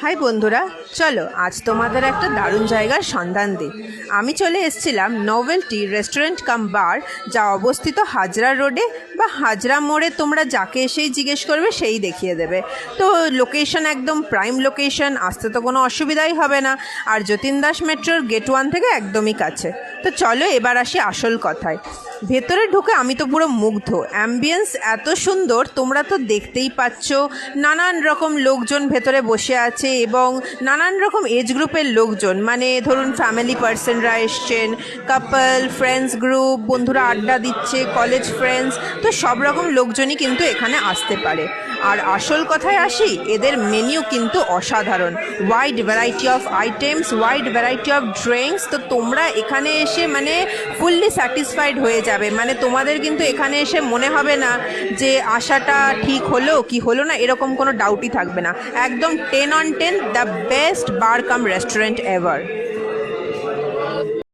High বন্ধুরা, চলো আজ তোমাদের একটা দারুণ জায়গার সন্ধান দিই। আমি চলে এসেছিলাম নোভেলটি রেস্টুরেন্ট কাম বার, যা অবস্থিত হাজরা রোডে বা হাজরা মোড়ে। তোমরা যাকে এসেই জিজ্ঞেস করবে সেই দেখিয়ে দেবে। তো লোকেশন একদম প্রাইম লোকেশন, আসতে তো কোনো অসুবিধাই হবে না। আর যতীন দাস মেট্রোর গেট 1 থেকে একদমই কাছে। তো চলো এবার আসি আসল কথায়। ভেতরে ঢুকে আমি তো পুরো মুগ্ধ। অ্যাম্বিয়েন্স এত সুন্দর, তোমরা তো দেখতেই পাচ্ছ। নানান রকম লোকজন ভেতরে বসে আছে এবং নানান রকম এজ গ্রুপের লোকজন, মানে ধরুন ফ্যামিলি পার্সনরা এসছেন, কাপল, ফ্রেন্ডস গ্রুপ, বন্ধুরা আড্ডা দিচ্ছে, কলেজ ফ্রেন্ডস। তো সব রকম লোকজনই কিন্তু এখানে আসতে পারে। আর আসল কথায় আসি, এদের মেনিউ কিন্তু অসাধারণ। Wide variety of items, wide variety of drinks. তো তোমরা এখানে এসে মানে ফুললি স্যাটিসফাইড হয়ে যাবে। মানে তোমাদের কিন্তু এখানে এসে মনে হবে না যে আশাটা ঠিক হলো কি হলো না, এরকম কোনো ডাউটই থাকবে না। একদম 10 on 10, the best bar come restaurant ever.